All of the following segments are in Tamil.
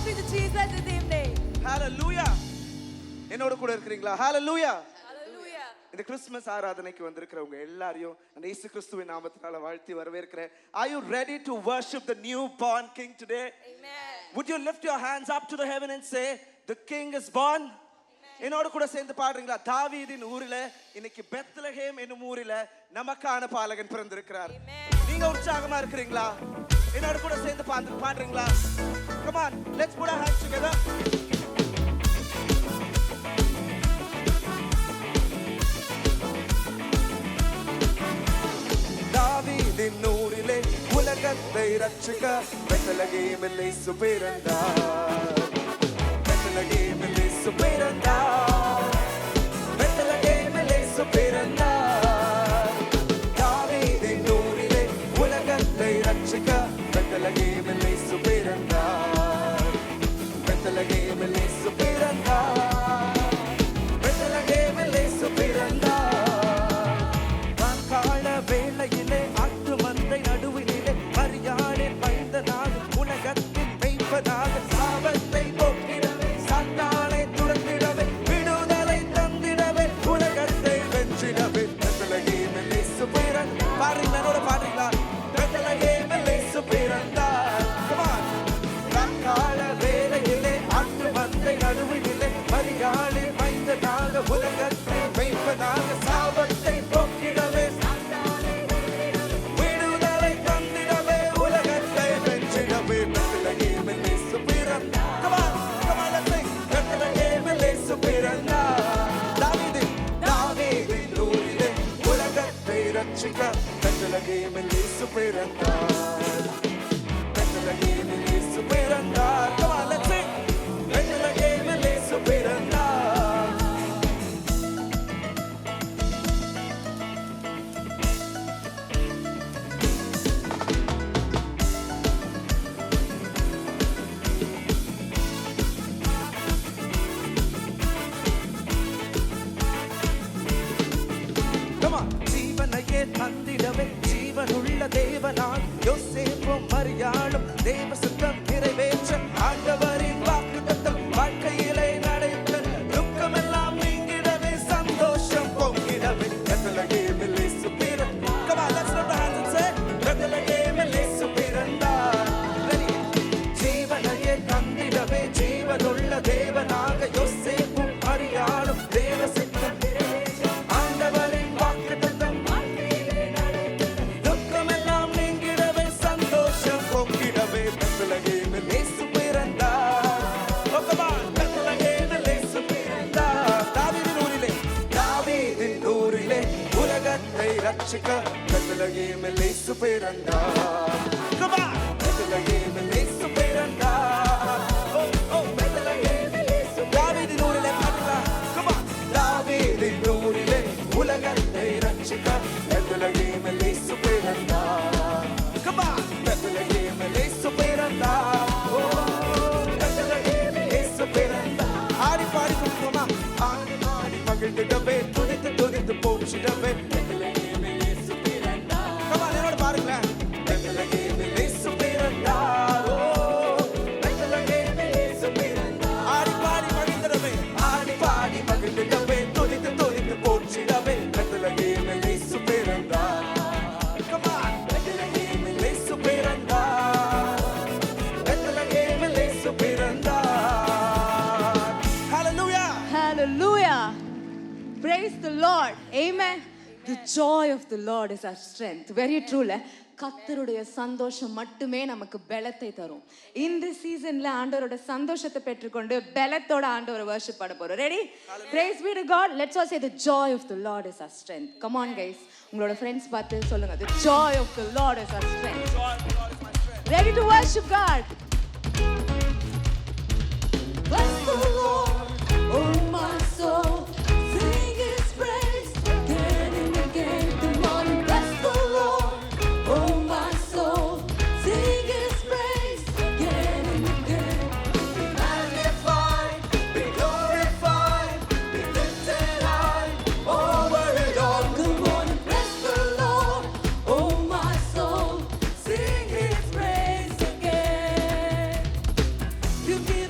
be to Jesus this evening. Hallelujah. என்னோட கூட இருக்கீங்களா? Hallelujah. Hallelujah. இந்த கிறிஸ்துமஸ் ஆராதனைக்கு வந்திருக்கிறவங்க எல்லாரையும் நான் இயேசு கிறிஸ்துவின் நாமத்தினால வாழ்த்தி வரவேற்கிறேன். Are you ready to worship the newborn king today? Amen. Would you lift your hands up to the heaven and say the king is born? என்னோட கூட சேர்ந்து பாடுறீங்களா? தாவீதின் ஊரிலே இன்னைக்கு பெத்லகேம் என்னும் ஊரிலே நமக்கான பாலகன் பிறந்திருக்கிறார். நீங்க உற்சாகமா இருக்கீங்களா? என்னோட கூட சேர்ந்து பாடுறீங்களா? Come on, let's put our hands together. தாவீதின் ஊரிலே உலகத்தை ரட்சிக்க பெத்லகேமில் இயேசு பிறந்தார். பெத்லகேமில் இயேசு பிறந்தார். பெத்லகேமில் இயேசு பிறந்தார். தாவீதின் ஊரிலே உலகத்தை ரட்சிக்க பெத்லகேமில் இயேசு பிறந்தார். பெத்லகேமில் இயேசு பிறந்தார். பெத்லகேமில் இயேசு பிறந்தார். கால வேளையிலே ஆட்டு மந்தை நடுவிலே மரியாளின் மைந்தனாக உலகத்தின் மெய்ப்பனாக சாபத்தை போக்கிடவே சாத்தானை துரத்திடவே விடுதலை தந்திடவே உலகத்தை வென்றிடவே பெத்லகேமில் இயேசு பிறந்தார். பாடுறீங்களா? பாடுறீங்களா? பெத்லகேமில் இயேசு பிறந்தார். கால வேளையிலே ஆட்டு மந்தை நடுவிலே மரியாளின் மைந்தனாக உலகத்தின் மெய்ப்பனாக சாபத்தை போக்கிடவே விடுதலை தந்திடவே உலகத்தை வென்றிடவே பெத்லகேமில் இயேசு பிறந்தார். Come on, let's sing. பெத்லகேமில் இயேசு பிறந்தார். தாவீதின் ஊரிலே உலகத்தை ரட்சிக்க பெத்லகேமில் இயேசு பிறந்தார். பெத்லகேமில் இயேசு பிறந்தார். Come on, let's sing. பெத்லகேமில் இயேசு பிறந்தார். ஜீவனையே தந்திடவே ஜீவனுள்ள தேவனால் யோசேப்பும் மரியாளும் தேவ சித்தம் நிறைவேற்ற ஆண்டவரின் வாக்குத்தத்தம் வாழ்க்கையிலே நடைபெற்ற துக்கமெல்லாம் நீங்கிடவே சந்தோஷம் பொங்கிடவே பெத்லகேமில் இயேசு பிறந்தார். Come on, let's lift our hands and say பெத்லகேமில் இயேசு பிறந்தார். ஜீவனையே தந்திடவே ஜீவனுள்ள தேவனாக யோசேப்பும் மரியாளும் தேவ சித்தம் ரட்சிக்க பெத்லகேமில் இயேசு பிறந்தார். Come on, பெத்லகேமில் இயேசு பிறந்தார். Oh, பெத்லகேமில் இயேசு தாவீதின் ஊரிலே பாடுறா. Come on, தாவீதின் ஊரிலே உலகத்தை ரட்சிக்க பெத்லகேமில் இயேசு பிறந்தார். Come on, பெத்லகேமில் இயேசு பிறந்தார். பெத்லகேமில் இயேசு பிறந்தார். ஆடி பாடி கொடுப்போமா? ஆடி பாடி மகிழ்ந்திடவே துதித்து துதித்து போற்றிடவே Praise the Lord. Amen. The joy of the Lord is our strength. Very true. கர்த்தருடைய சந்தோஷம் மட்டுமே நமக்கு பலத்தை தரும். இந்த சீசன்ல ஆண்டவரோட சந்தோஷத்தை பெற்றுக்கொண்டு பலத்தோட ஆண்டவரை வர்ஷிப் பண்ண போறோம். Ready? Praise be to God. Let's all say the joy of the Lord is our strength. Come on guys. உங்களோட friends பார்த்து சொல்லுங்க. The joy of the Lord is our strength. Ready to worship God. Bless the Lord, oh my soul. Sing His praise again and again. Come on, bless the Lord, oh my soul. Sing His praise again and again. Be magnified, be glorified, be lifted high over it all. Come on, bless the Lord, oh my soul. Sing His praise again. You give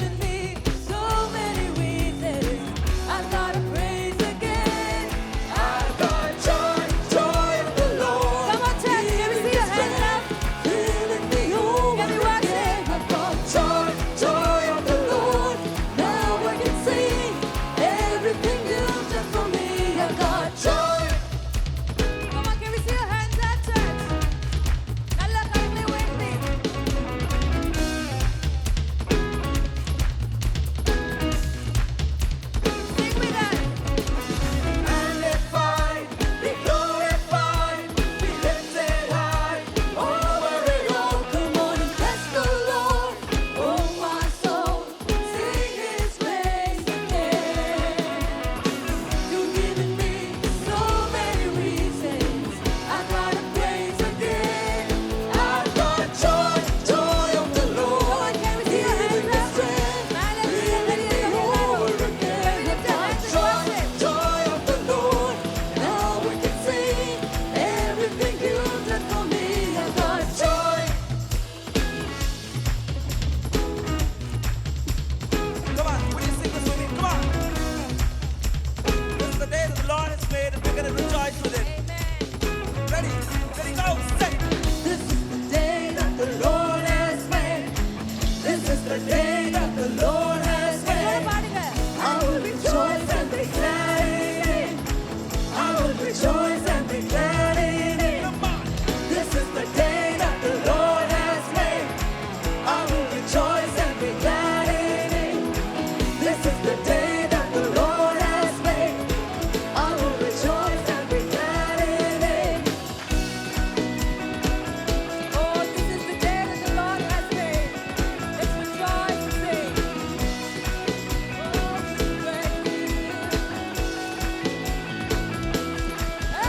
This is the day that the Lord has made. I will rejoice and be glad in it. I will rejoice and be glad in it. This is the day that the Lord has made. I will rejoice and be glad in it. This is the day that the Lord has made. I will rejoice and be glad in it. Oh, this is the day that the Lord has made. Let's rejoice and sing. Oh, praise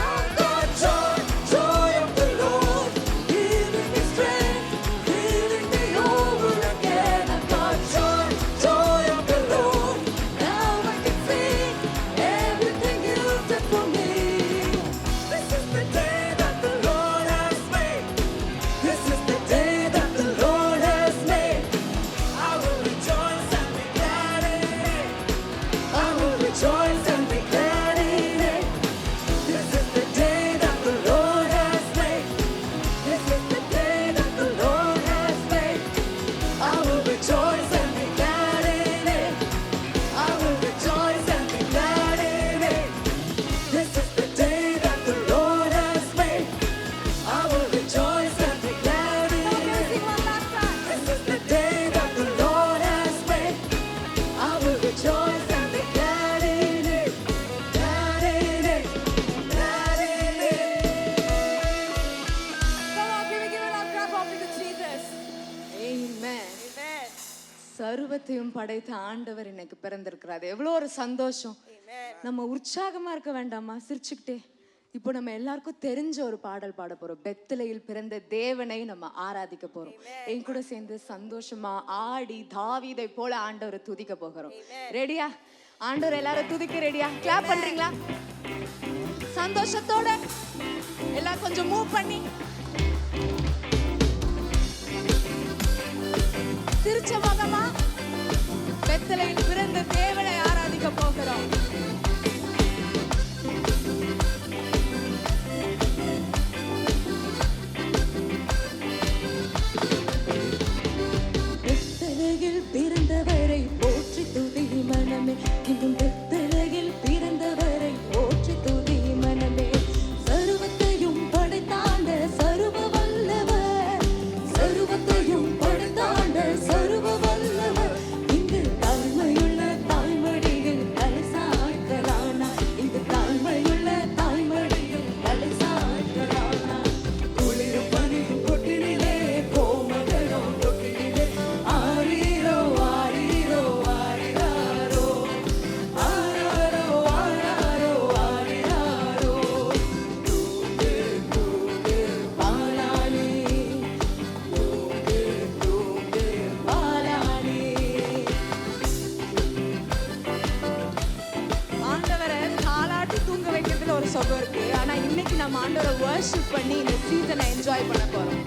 I've got joy, joy of the Lord, giving me strength, healing me over again. I've got joy, joy of the Lord. Now I can sing everything you've done for me. This is the day that the Lord has made. This is the day that the Lord has made. I will rejoice and be glad in it. I will rejoice and be glad in it. This is the day that the Lord has made. This is the day that the Lord has made. I will rejoice and be glad in it. I will rejoice and be glad in it. This is the day that the Lord has made. I will rejoice and be glad in it. sing one last time. This is the day that the Lord has made. I will rejoice and be glad in it. Glad in it. Glad in it. Come on, can we give it up, clap offering to Jesus? Amen. Amen. சர்வத்தையும் படைத்த ஆண்டவர் இன்னைக்கு பிறந்திருக்கிறார். எவ்வளோ ஒரு சந்தோஷம். நம்ம உற்சாகமா இருக்க வேண்டாமா? சிரிச்சுக்கிட்டே இப்போ நம்ம எல்லாருக்கும் தெரிஞ்ச ஒரு பாடல் பாட போறோம். பெத்லகேமில் பிறந்த தேவனை நம்ம ஆராதிக்க போறோம். என் கூட சேர்ந்து சந்தோஷமா ஆடி தாவீதை போல ஆண்டவரை துதிக்க போகிறோம். ரெடியா? ஆண்டவர் எல்லாரும் துதிக்க ரெடியா? கிளாப் பண்றீங்களா? சந்தோஷத்தோட எல்லாரும் கொஞ்சம் மூவ் பண்ணி சிரிச்ச முகமா பெத்லகேமில் பிறந்த தேவனை ஆராதிக்க போகிறோம். பெத்லகேமில் பிறந்தவரை போற்றி துதி மனமே. இங்கும் பெத்லகேமில் பிறந்தவரை போற்றி துதி மனமே. சர்வத்தையும் படைத்தாண்ட சர்வ வல்லவர், சர்வத்தையும் படைத்தாண்ட சர்வ வல்லவர். இங்கு தாழ்மையுள்ள தாய்மடியில் தலை சாய்க்கலானா. இங்கு தாழ்மையுள்ள தாய்மடியில் தலை சாய்க்கலானா. குளிரும் பனியும் கொட்டினிலே கோமகனும் தொட்டினிலே ஆரீரோ ஆரீரோ ஆரிராரோ ஆராரோ ஆராரோ ஆரிராரோ. தூங்கு தூங்கு பாலானே, தூங்கு தூங்கு பாலானே. ஆண்டவரை தாலாட்டி தூங்க வைக்கிறதுல ஒரு சுகம் இருக்கு. ஆனா இன்னைக்கு நம்ம ஆண்டவரை வர்ஷிப் பண்ணி இந்த சீசனை என்ஜாய் பண்ண போறோம்.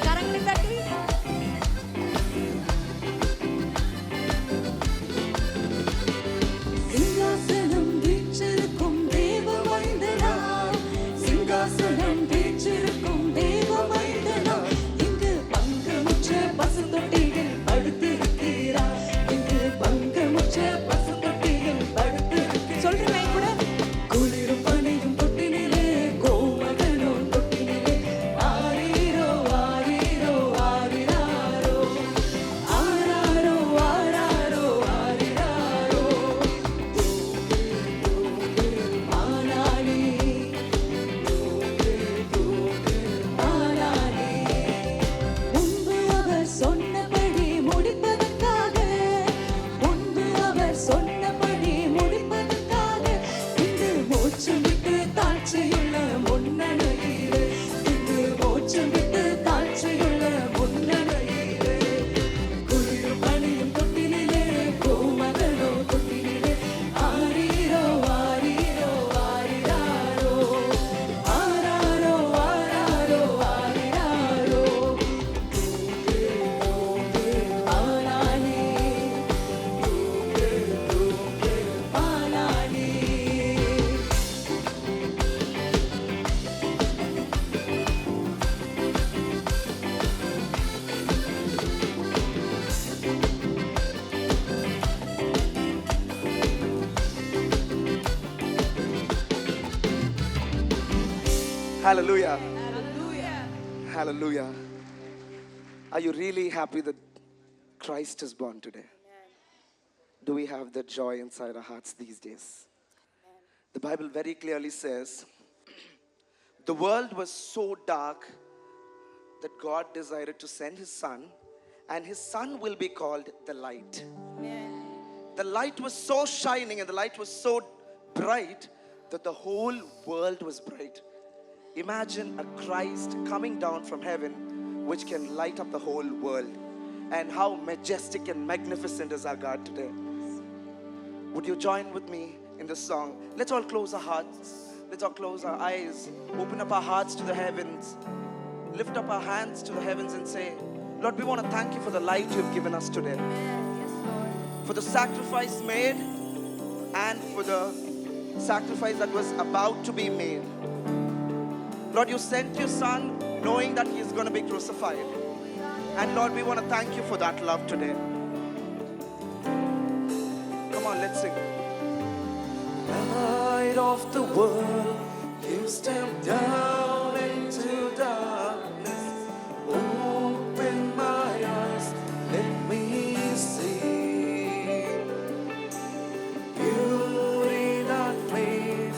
கரங்களை தட்டி சிங்காசனம் வீற்றிருக்கும் தேவ மைந்தனா, சிங்காசனம் வீற்றிருக்கும் தேவ மைந்தனா. இங்கு பங்கமுற்ற பசுத்தொட்டியில் படுத்திருக்கிறார். இங்கு பங்கமுற்ற பசுத்தொட்டியில் படுத்திருக்கிறார். சொல்றேன் கூட. குளிரும் பனியும் தொட்டினிலே கோமகனும் தொட்டினிலே ஆரீரோ Hallelujah. Hallelujah. Hallelujah. Are you really happy that Christ is born today? Do we have that joy inside our hearts these days? The Bible very clearly says, the world was so dark that God decided to send His Son, and His Son will be called the light. The light was so shining and the light was so bright that the whole world was bright. Imagine a Christ coming down from heaven which can light up the whole world. And how majestic and magnificent is our God today. Would you join with me in this song? Let's all close our hearts. Let's all close our eyes. Open up our hearts to the heavens. Lift up our hands to the heavens and say, Lord, we want to thank you for the light you've given us today. Yes, Lord. For the sacrifice made and for the sacrifice that was about to be made. Lord, you sent your Son knowing that He is going to be crucified. And Lord, we want to thank you for that love today. Come on, let's sing. Light of the world, you stepped down into darkness. Open my eyes, let me see beauty that made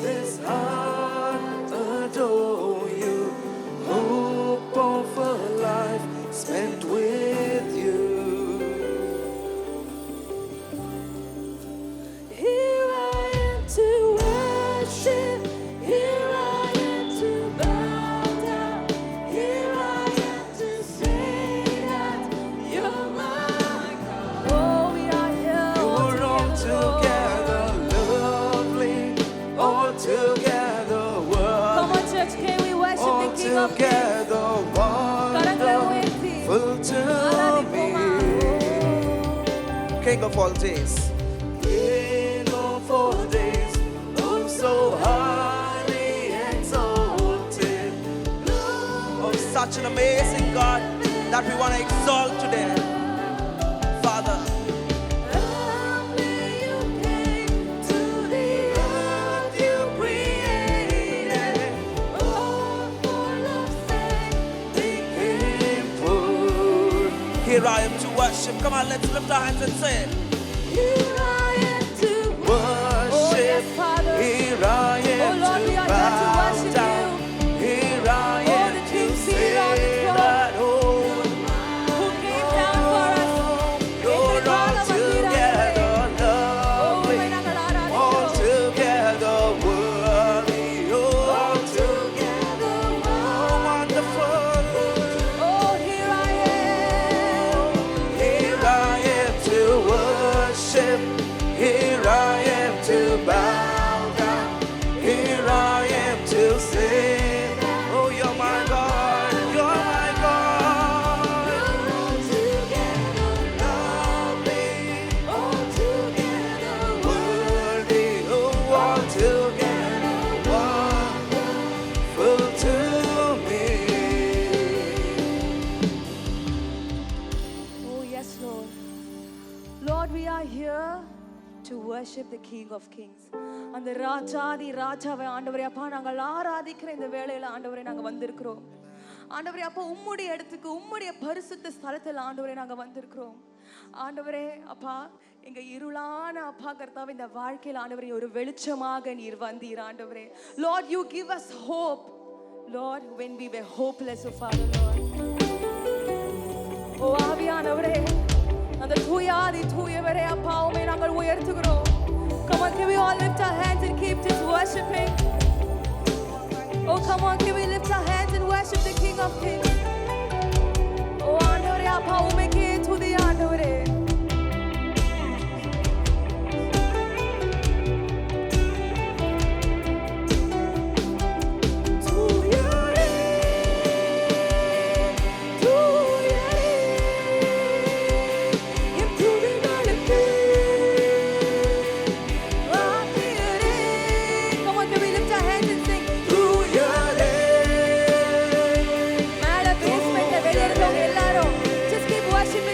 this heart adore you. Hope of a life spent with you. Here I am to worship. Here I am to bow down. Here I am to say that you're my God. Oh, we are here You're all together lovely, all together Come worthy, on, church, can we worship all the King of Kings? together Karangalawenthi. wonderful to me. King of all days, King of all days, oh so highly exalted. Oh, such an amazing God that we want to exalt today. Father, Only you came to the earth you created. Oh, for love's sake, became food. Here I am to worship. Come on, let's lift our hands and say it. here I am to Worship. Oh, yes, Father. Here I am Oh, Lord, to we are here to bow worship down. Here I Oh, am the to King seated on the say throne. that who came down for us. you're all together Oh, lovely, Renangalara. all together worthy, all together wonderful. Oh, here I am. Here I am to worship. Here I am to bow down. Here I am to say, oh, you're my God, you're my God. All together Lovely, all together worthy, oh, all together wonderful to me. Oh, yes, Lord. Lord, we are here to worship the King of Kings. அந்த ராஜாதி ராஜாவை ஆண்டவரே அப்பா நாங்கள் ஆராதிக்கிற இந்த வேளையில ஆண்டவரே நாங்க வந்திருக்கிறோம். ஆண்டவரே அப்பா உம்முடைய இடத்துக்கு உம்முடைய பரிசுத்த ஸ்தலத்தில் ஆண்டவரே நாங்க வந்திருக்கிறோம். ஆண்டவரே அப்பா எங்க இருளான அப்பா கர்த்தாவே இந்த வாழ்க்கையில் ஆண்டவரே ஒரு வெளிச்சமாக நீர் வந்தீர் ஆண்டவரே. Lord, you give us hope. Lord, when we were hopeless, oh Father, Lord. ஓ ஆவியானவரே அந்த தூயாதி தூயவரே அப்பா உம்மை நாங்கள் உயர்த்துகிறோம். Come on, can we all lift our hands and keep just worshiping? Oh, come on, can we lift our hands and worship the King of Kings? Oh, ஆண்டவரே அப்பா உம்மைக்கே துதி ஆண்டவரே. தூயரே, தூயரே, என் துதிகளுக்கு ஆதியரே. Come on, can we lift our hands and sing? மேல basement ல வெளிய இருக்கவங்க எல்லாரும் just keep worshiping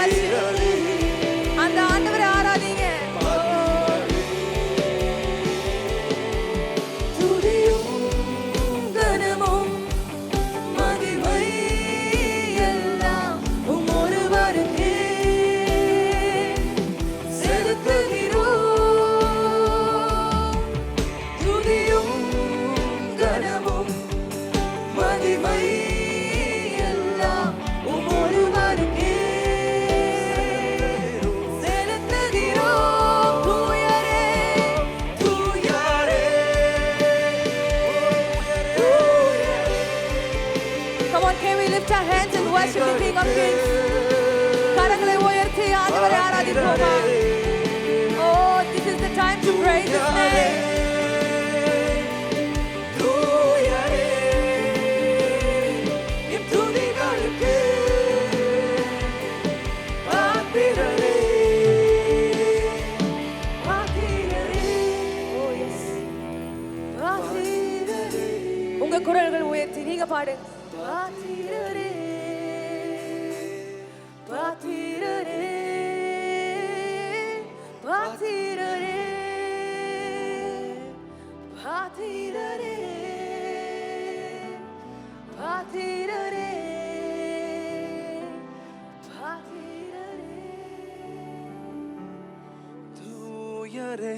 worship. அந்த ஆண்டவரை ஆராதிங்க. துதியும் கனமும் மகிமை எல்லாம் உம் ஒருவருக்கே செலுத்துகிறோம். துதியும் கனமும் மகிமை எல்லாம் உம் ஒருவருக்கே செலுத்துகிறோம். தூயரே, தூயரே, தூயரே. Come on, can we lift our hands and worship the King of Kings? கரங்களை உயர்த்தி ஆண்டவரை ஆராதிப்போமா? Oh, this is the time to praise His name. தூயரே, எம் துதிகளுக்கு பாத்திரரே, பாத்திரரே. Oh, yes. பாத்திரரே. உங்க குரல்கள் உயர்த்தி நீங்க பாடு. பாத்திரரே, பாத்திரரே, பாத்திரரே, பாத்திரரே, பாத்திரரே, பாத்திரரே. தூயரே